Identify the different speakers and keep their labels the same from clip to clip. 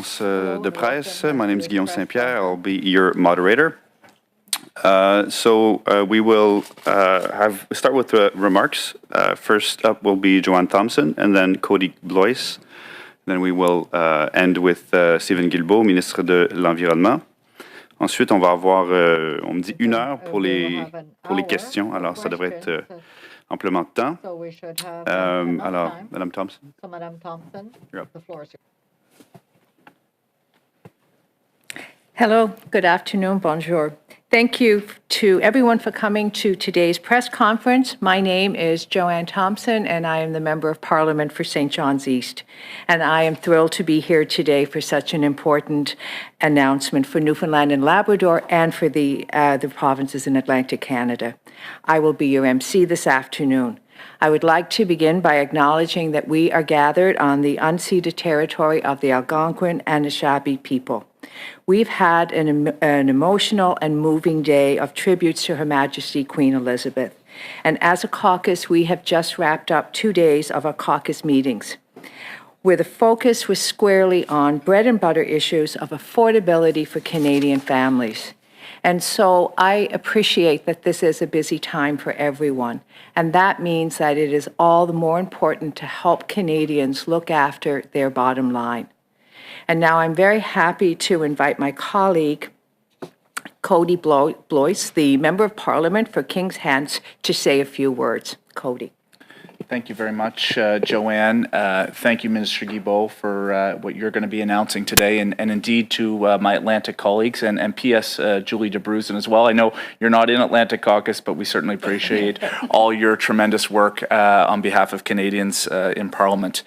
Speaker 1: De presse. My name is Guillaume Saint-Pierre. I'll be your moderator. We will start with remarks. First up will be Joanne Thompson, and then Cody Blois. Then we will end with Stephen Guilbeault, ministre de l'Environnement. Ensuite, on va avoir, on me dit 1 heure pour les questions. Alors, ça devrait être amplement de temps. Alors, Madame Thompson.
Speaker 2: So, Madame Thompson, the floor is yours.
Speaker 3: Hello, good afternoon, bonjour. Thank you to everyone for coming to today's press conference. My name is Joanne Thompson, and I am the Member of Parliament for St. John's East. And I am thrilled to be here today for such an important announcement for Newfoundland and Labrador and for the provinces in Atlantic Canada. I will be your MC this afternoon. I would like to begin by acknowledging that we are gathered on the unceded territory of the Algonquin and Anishinaabe people. We've had an emotional and moving day of tributes to Her Majesty Queen Elizabeth. And as a caucus, we have just wrapped up 2 days of our caucus meetings, where the focus was squarely on bread and butter issues of affordability for Canadian families. And so I appreciate that this is a busy time for everyone. And that means that it is all the more important to help Canadians look after their bottom line. And now I'm very happy to invite my colleague, Cody Blois, the Member of Parliament for King's Hants, to say a few words. Cody.
Speaker 4: Thank you very much, Joanne. Thank you, Minister Guilbeault, for what you're going to be announcing today, and indeed to my Atlantic colleagues, and P.S. Julie DeBruzen as well. I know you're not in Atlantic Caucus, but we certainly appreciate all your tremendous work on behalf of Canadians in Parliament.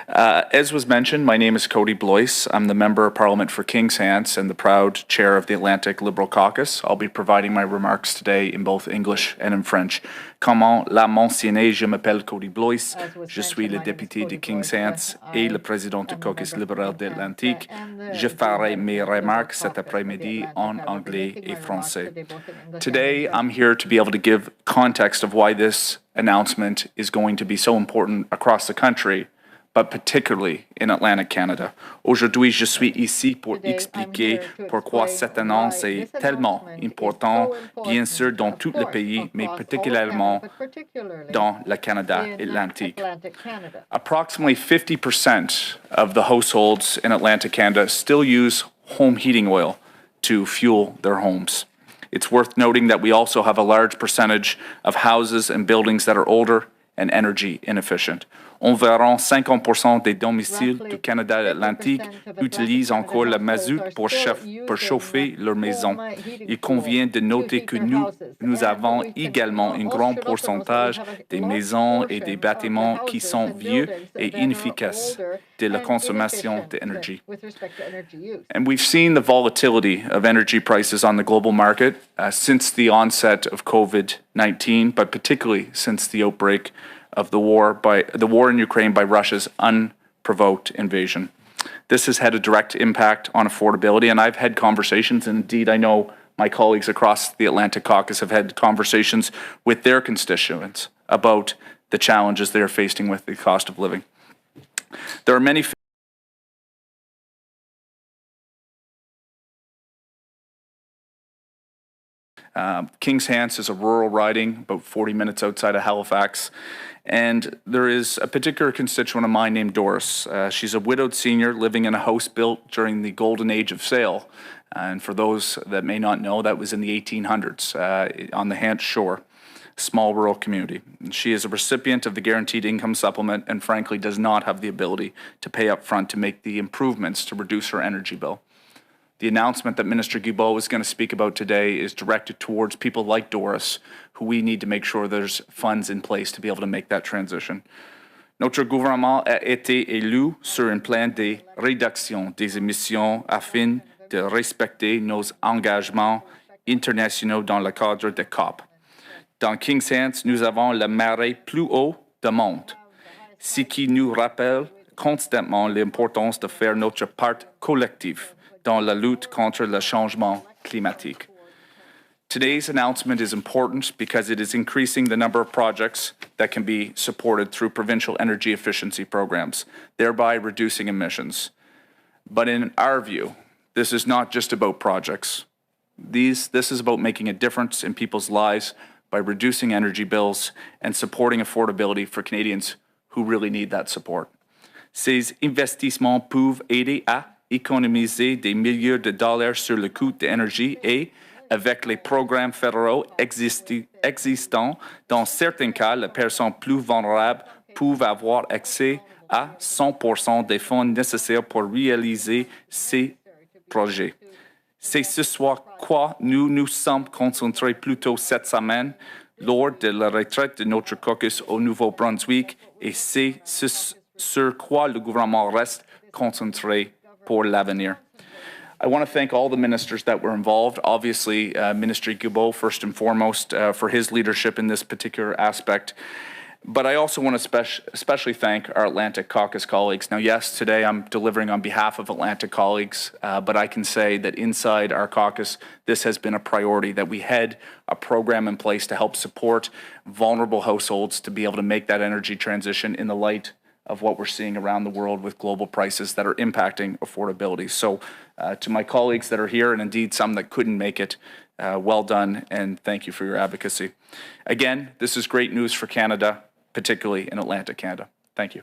Speaker 4: As was mentioned, my name is Cody Blois. I'm the Member of Parliament for King's Hants and the proud chair of the Atlantic Liberal Caucus. I'll be providing my remarks today in both English and in French. Comment l'a mentionné, je m'appelle Cody Blois. Je suis le député de King's Hants et le président du caucus libéral de l'Atlantique. Je ferai mes remarques cet après-midi en anglais et français. Today, I'm here to be able to give context of why this announcement is going to be so important across the country, but particularly in Atlantic Canada. Aujourd'hui, je suis ici pour expliquer pourquoi cette annonce est tellement importante, bien sûr dans tout le pays, mais particulièrement dans le Canada Atlantique. Approximately 50% of the households in Atlantic Canada still use home heating oil to fuel their homes. It's worth noting that we also have a large percentage of houses and buildings that are older and energy inefficient. Environ 50% des domiciles du Canada Atlantique utilisent encore le mazout pour chauffer leur maison. Il convient de noter que nous avons également un grand pourcentage des maisons et des bâtiments qui sont vieux et inefficaces de la consommation d'énergie. And we've seen the volatility of energy prices on the global market since the onset of COVID-19, but particularly since the outbreak of the war in Ukraine by Russia's unprovoked invasion. This has had a direct impact on affordability, and I've had conversations, and indeed I know my colleagues across the Atlantic Caucus have had conversations with their constituents about the challenges they are facing with the cost of living. There are many King's Hants is a rural riding, about 40 minutes outside of Halifax. And there is a particular constituent of mine named Doris. She's a widowed senior living in a house built during the golden age of sale. And for those that may not know, that was in the 1800s on the Hants Shore, small rural community. And she is a recipient of the Guaranteed Income Supplement and frankly does not have the ability to pay up front to make the improvements to reduce her energy bill. The announcement that Minister Guilbeault is going to speak about today is directed towards people like Doris, who we need to make sure there's funds in place to be able to make that transition. Notre gouvernement a été élu sur un plan de réduction des émissions afin de respecter nos engagements internationaux dans le cadre de COP. Dans King's Hants, nous avons le marais plus haut du monde, ce qui nous rappelle constamment l'importance de faire notre part collective dans la lutte contre le changement climatique. Today's announcement is important because it is increasing the number of projects that can be supported through provincial energy efficiency programs, thereby reducing emissions. But in our view, this is not just about projects. This is about making a difference in people's lives by reducing energy bills and supporting affordability for Canadians who really need that support. Ces investissements peuvent aider à économiser des milliards de dollars sur le coût de l'énergie et, avec les programmes fédéraux existants, dans certains cas, les personnes plus vulnérables peuvent avoir accès à 100% des fonds nécessaires pour réaliser ces projets. C'est ce sur quoi nous nous sommes concentrés plus tôt cette semaine lors de la retraite de notre caucus au Nouveau-Brunswick et c'est ce sur quoi le gouvernement reste concentré pour l'avenir. I want to thank all the ministers that were involved. Obviously, Minister Guilbeault, first and foremost, for his leadership in this particular aspect. But I also want to especially thank our Atlantic Caucus colleagues. Now, yes, today I'm delivering on behalf of Atlantic colleagues, but I can say that inside our caucus, this has been a priority, that we had a program in place to help support vulnerable households to be able to make that energy transition in the light of what we're seeing around the world with global prices that are impacting affordability. So to my colleagues that are here, and indeed some that couldn't make it, well done, and thank you for your advocacy. Again, this is great news for Canada, particularly in Atlantic Canada. Thank you.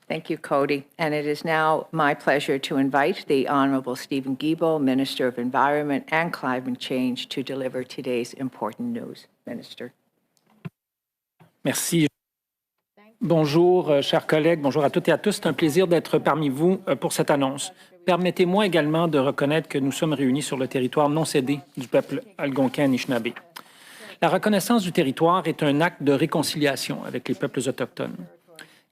Speaker 3: Thank you, Cody. And it is now my pleasure to invite the Honourable Stephen Guilbeault, Minister of Environment and Climate Change, to deliver today's important news. Minister.
Speaker 5: Merci. Bonjour, chers collègues. Bonjour à toutes et à tous. C'est un plaisir d'être parmi vous pour cette annonce. Permettez-moi également de reconnaître que nous sommes réunis sur le territoire non cédé du peuple algonquin-anishinaabe. La reconnaissance du territoire est un acte de réconciliation avec les peuples autochtones.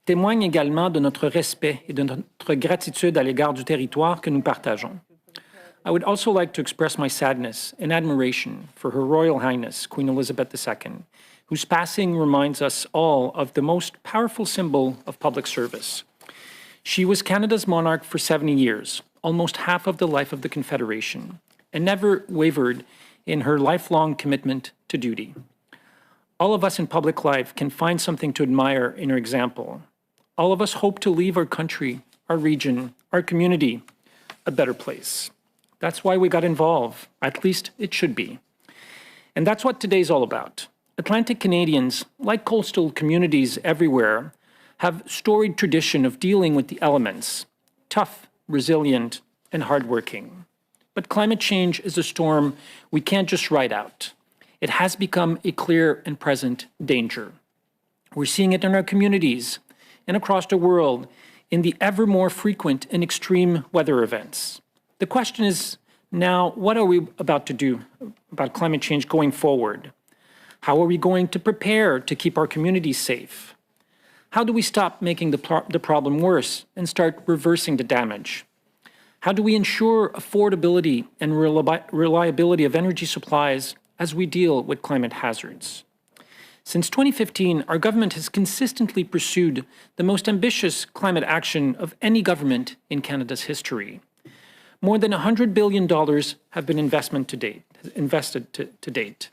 Speaker 5: Témoigne également de notre respect et de notre gratitude à l'égard du territoire que nous partageons. I would also like to express my sadness and admiration for Her Royal Highness, Queen Elizabeth II, whose passing reminds us all of the most powerful symbol of public service. She was Canada's monarch for 70 years, almost half of the life of the Confederation, and never wavered in her lifelong commitment to duty. All of us in public life can find something to admire in her example. All of us hope to leave our country, our region, our community a better place. That's why we got involved. At least it should be. And that's what today's all about. Atlantic Canadians, like coastal communities everywhere, have storied tradition of dealing with the elements, tough, resilient, and hardworking. But climate change is a storm we can't just ride out. It has become a clear and present danger. We're seeing it in our communities and across the world in the ever more frequent and extreme weather events. The question is now, what are we about to do about climate change going forward? How are we going to prepare to keep our communities safe? How do we stop making the problem worse and start reversing the damage? How do we ensure affordability and reliability of energy supplies as we deal with climate hazards? Since 2015, our government has consistently pursued the most ambitious climate action of any government in Canada's history. More than $100 billion have been invested to date.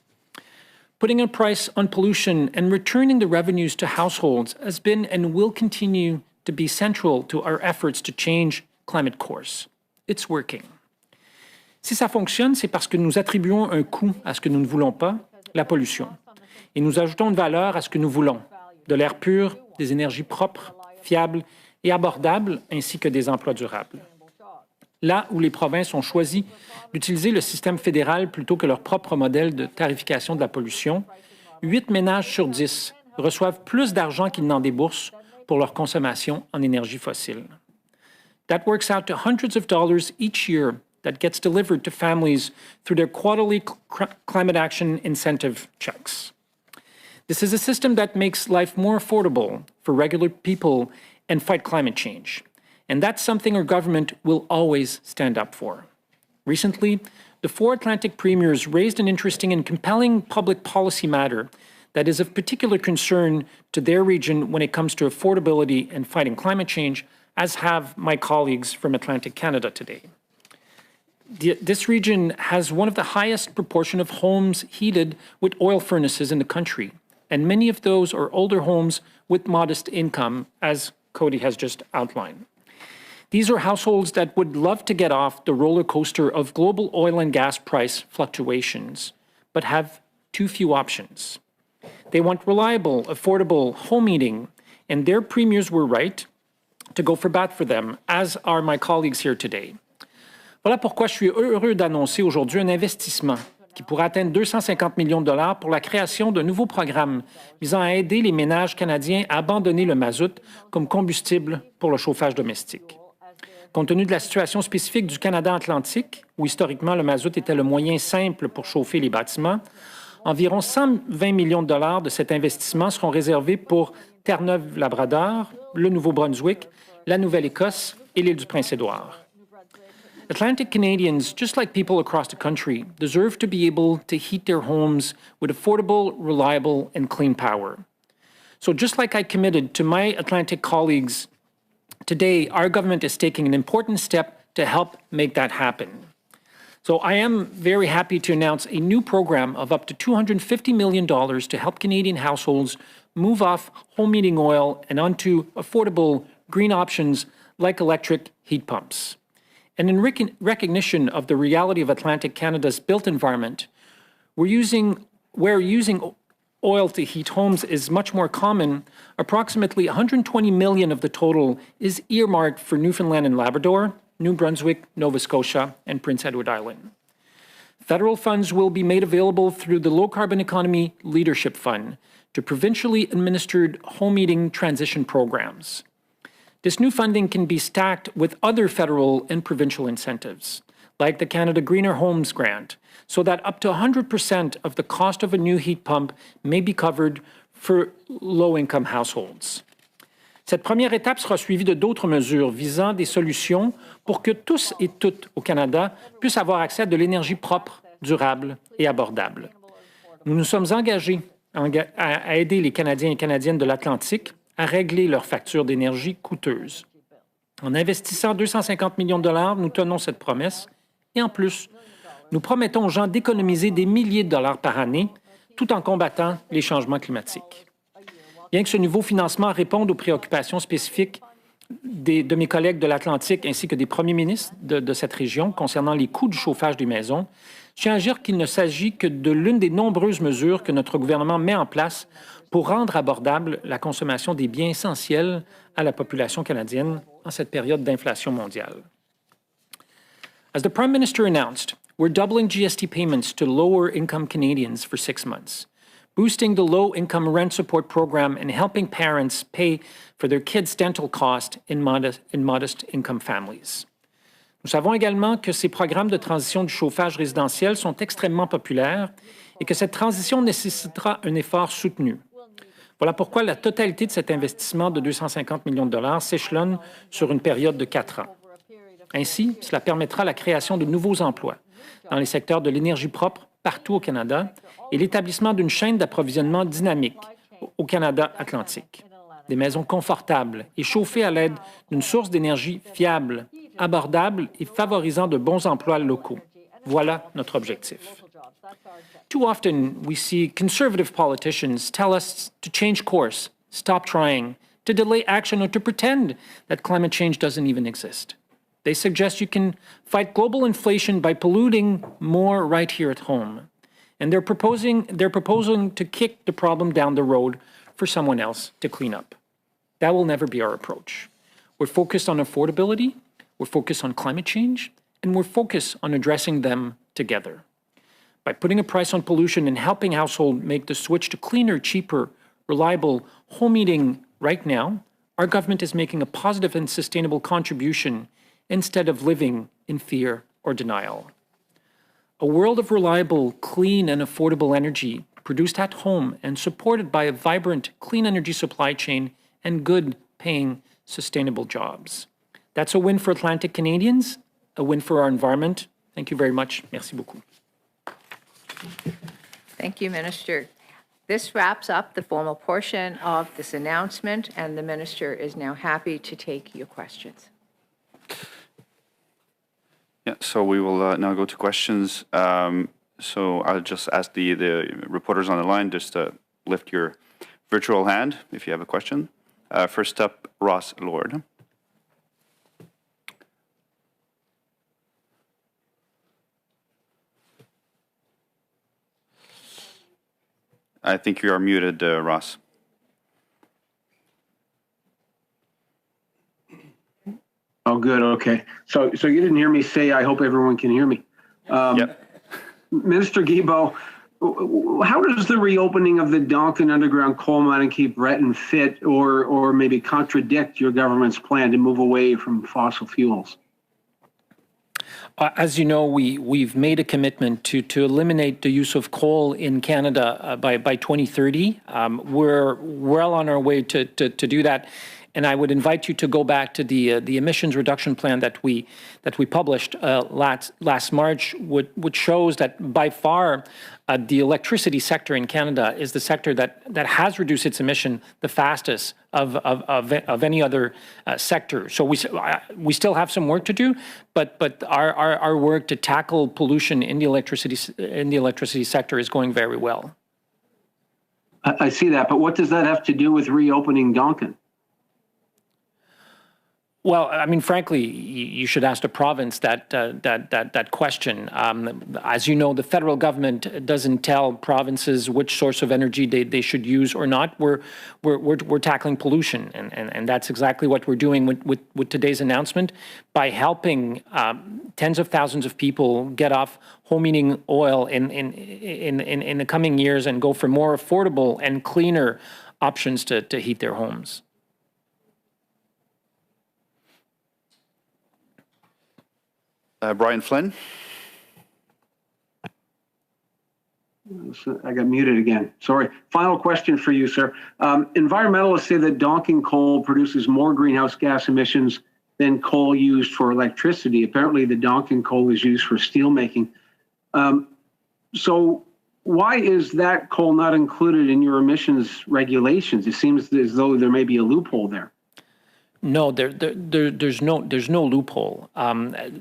Speaker 5: Putting a price on pollution and returning the revenues to households has been and will continue to be central to our efforts to change climate course. It's working. Si ça fonctionne, c'est parce que nous attribuons un coût à ce que nous ne voulons pas, la pollution, et nous ajoutons une valeur à ce que nous voulons, de l'air pur, des énergies propres, fiables et abordables, ainsi que des emplois durables. Là où les provinces ont choisi d'utiliser le système fédéral plutôt que leur propre modèle de tarification de la pollution, 8 ménages sur 10 reçoivent plus d'argent qu'ils n'en déboursent pour leur consommation en énergie fossile. That works out to hundreds of dollars each year that gets delivered to families through their quarterly climate action incentive checks. This is a system that makes life more affordable for regular people and fight climate change. And that's something our government will always stand up for. Recently, the 4 Atlantic premiers raised an interesting and compelling public policy matter that is of particular concern to their region when it comes to affordability and fighting climate change, as have my colleagues from Atlantic Canada today. This region has one of the highest proportion of homes heated with oil furnaces in the country, and many of those are older homes with modest income, as Cody has just outlined. These are households that would love to get off the roller coaster of global oil and gas price fluctuations, but have too few options. They want reliable, affordable home heating, and their premiers were right to go for bat for them, as are my colleagues here today. Voilà pourquoi je suis heureux d'annoncer aujourd'hui un investissement qui pourrait atteindre 250 millions de dollars pour la création d'un nouveau programme visant à aider les ménages canadiens à abandonner le mazout comme combustible pour le chauffage domestique. Compte tenu de la situation spécifique du Canada atlantique, où historiquement le mazout était le moyen simple pour chauffer les bâtiments, environ 120 millions de dollars de cet investissement seront réservés pour Terre-Neuve-Labrador, le Nouveau-Brunswick, la Nouvelle-Écosse et l'île du Prince-Édouard. Atlantic Canadians, just like people across the country, deserve to be able to heat their homes with affordable, reliable, and clean power. So just like I committed to my Atlantic colleagues, today our government is taking an important step to help make that happen. So I am very happy to announce a new program of up to $250 million to help Canadian households move off home heating oil and onto affordable green options like electric heat pumps. And in recognition of the reality of Atlantic Canada's built environment, where using oil to heat homes is much more common, approximately 120 million of the total is earmarked for Newfoundland and Labrador, New Brunswick, Nova Scotia, and Prince Edward Island. Federal funds will be made available through the Low Carbon Economy Leadership Fund to provincially administered home heating transition programs. This new funding can be stacked with other federal and provincial incentives, like the Canada Greener Homes Grant, so that up to 100% of the cost of a new heat pump may be covered for low-income households. Cette première étape sera suivie de d'autres mesures visant des solutions pour que tous et toutes au Canada puissent avoir accès à de l'énergie propre, durable et abordable. Nous nous sommes engagés à aider les Canadiens et Canadiennes de l'Atlantique à régler leurs factures d'énergie coûteuses. En investissant 250 millions de dollars, nous tenons cette promesse et en plus, nous promettons aux gens d'économiser des milliers de dollars par année tout en combattant les changements climatiques. Bien que ce nouveau financement réponde aux préoccupations spécifiques de mes collègues de l'Atlantique ainsi que des premiers ministres de cette région concernant les coûts du chauffage des maisons, je tiens à dire qu'il ne s'agit que de l'une des nombreuses mesures que notre gouvernement met en place pour rendre abordable la consommation des biens essentiels à la population canadienne en cette période d'inflation mondiale. As the Prime Minister announced, we're doubling GST payments to lower-income Canadians for 6 months, boosting the low-income rent support program and helping parents pay for their kids' dental costs in modest-income families. Nous savons également que ces programmes de transition du chauffage résidentiel sont extrêmement populaires et que cette transition nécessitera un effort soutenu. Voilà pourquoi la totalité de cet investissement de 250 millions de dollars s'échelonne sur une période de 4 ans. Ainsi, cela permettra la création de nouveaux emplois dans les secteurs de l'énergie propre partout au Canada et l'établissement d'une chaîne d'approvisionnement dynamique au Canada atlantique. Des maisons confortables et chauffées à l'aide d'une source d'énergie fiable, abordable et favorisant de bons emplois locaux. Voilà notre objectif. Too often, we see conservative politicians tell us to change course, stop trying, to delay action, or to pretend that climate change doesn't even exist. They suggest you can fight global inflation by polluting more right here at home. And they're proposing to kick the problem down the road for someone else to clean up. That will never be our approach. We're focused on affordability, we're focused on climate change, and we're focused on addressing them together. By putting a price on pollution and helping households make the switch to cleaner, cheaper, reliable home heating right now, our government is making a positive and sustainable contribution instead of living in fear or denial. A world of reliable, clean, and affordable energy produced at home and supported by a vibrant, clean energy supply chain and good-paying, sustainable jobs. That's a win for Atlantic Canadians, a win for our environment. Thank you very much. Merci beaucoup.
Speaker 3: Thank you, Minister. This wraps up the formal portion of this announcement, and the Minister is now happy to take your questions.
Speaker 1: Yeah, so we will now go to questions. So I'll just ask the reporters on the line just to lift your virtual hand if you have a question. First up, Ross Lord. I think you are muted, Ross.
Speaker 6: Oh, good. Okay. So you didn't hear me say, I hope everyone can hear me.
Speaker 1: Yep.
Speaker 6: Minister Guilbeault, how does the reopening of the Donkin underground coal mine in Cape Breton fit or maybe contradict your government's plan to move away from fossil fuels?
Speaker 5: As you know, we've made a commitment to eliminate the use of coal in Canada by 2030. We're well on our way to do that. And I would invite you to go back to the emissions reduction plan that we published last March, which shows that by far the electricity sector in Canada is the sector that has reduced its emission the fastest of any other sector. So we still have some work to do, but our work to tackle pollution in the electricity sector is going very well.
Speaker 6: I see that, but what does that have to do with reopening Donkin?
Speaker 5: Well, I mean, frankly, you should ask the province that question. As you know, the federal government doesn't tell provinces which source of energy they should use or not. We're tackling pollution, and that's exactly what we're doing with today's announcement by helping tens of thousands of people get off home heating oil in the coming years and go for more affordable and cleaner options to heat their homes.
Speaker 1: Brian Flynn.
Speaker 6: I got muted again. Sorry. Final question for you, sir. Environmentalists say that Donkin coal produces more greenhouse gas emissions than coal used for electricity. Apparently, the Donkin coal is used for steel making. So why is that coal not included in your emissions regulations? It seems as though there may be a loophole there.
Speaker 5: No, there's no loophole.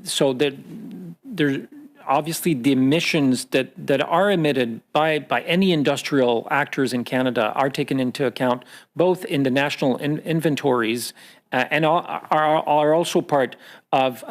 Speaker 5: So there obviously the emissions that are emitted by any industrial actors in Canada are taken into account both in the national inventories and are also part of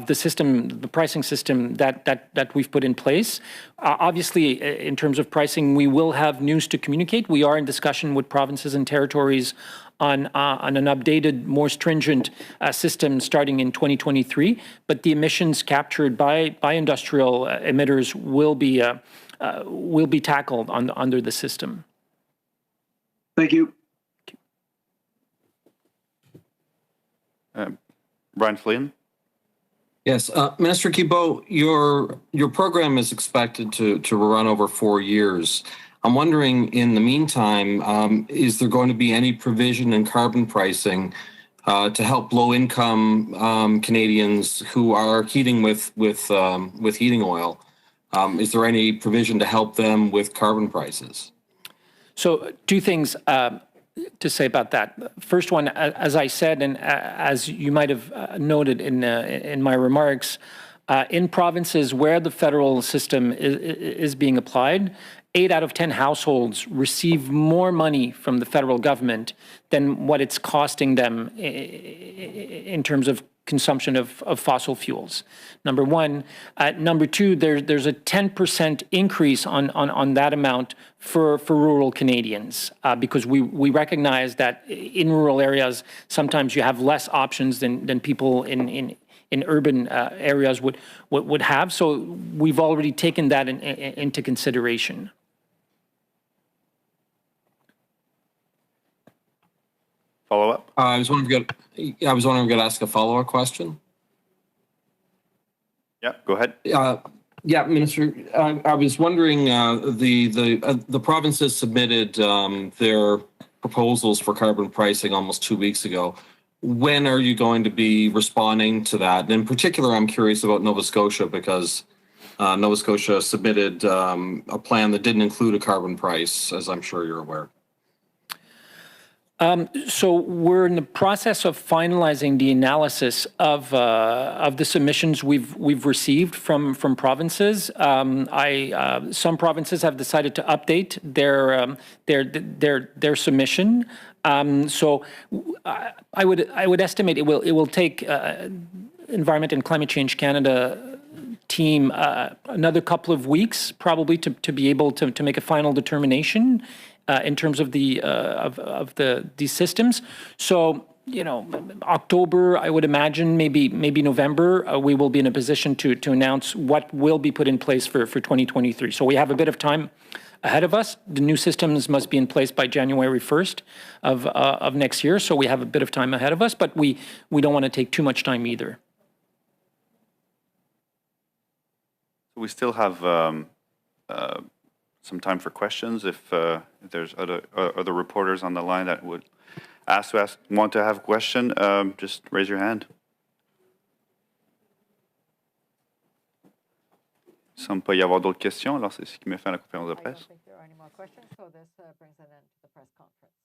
Speaker 5: the system, the pricing system that we've put in place. Obviously, in terms of pricing, we will have news to communicate. We are in discussion with provinces and territories on an updated, more stringent system starting in 2023. But the emissions captured by industrial emitters will be tackled under the system.
Speaker 6: Thank you.
Speaker 1: Brian Flynn.
Speaker 7: Yes, Minister Guilbeault, your program is expected to run over 4 years. I'm wondering, in the meantime, is there going to be any provision in carbon pricing to help low-income Canadians who are heating with heating oil? Is there any provision to help them with carbon prices?
Speaker 5: So, two things to say about that. First one, as I said, and as you might have noted in my remarks, in provinces where the federal system is being applied, 8 out of 10 households receive more money from the federal government than what it's costing them in terms of consumption of fossil fuels. Number one. Number two, there's a 10% increase on that amount for rural Canadians because we recognize that in rural areas, sometimes you have less options than people in urban areas would have. So we've already taken that into consideration.
Speaker 1: Follow up.
Speaker 7: I was wondering if I was going to ask a follow-up question.
Speaker 1: Yeah, go ahead.
Speaker 7: Yeah, Minister, I was wondering, the provinces submitted their proposals for carbon pricing almost 2 weeks ago. When are you going to be responding to that? And in particular, I'm curious about Nova Scotia because Nova Scotia submitted a plan that didn't include a carbon price, as I'm sure you're aware.
Speaker 5: So we're in the process of finalizing the analysis of the submissions we've received from provinces. Some provinces have decided to update their submission. So I would estimate it will take Environment and Climate Change Canada team another couple of weeks, probably, to be able to make a final determination in terms of these systems. So, October, I would imagine, maybe November, we will be in a position to announce what will be put in place for 2023. So we have a bit of time ahead of us. The new systems must be in place by January 1st of next year. So we have a bit of time ahead of us, but we don't want to take too much time either.
Speaker 1: We still have some time for questions if there's other reporters on the line that would want to have a question, just raise your hand. Il ne semble pas y avoir d'autres questions, alors c'est ce qui met fin à la conférence de
Speaker 2: I don't
Speaker 1: presse.
Speaker 2: think there are any more questions, so this brings an end to the press conference.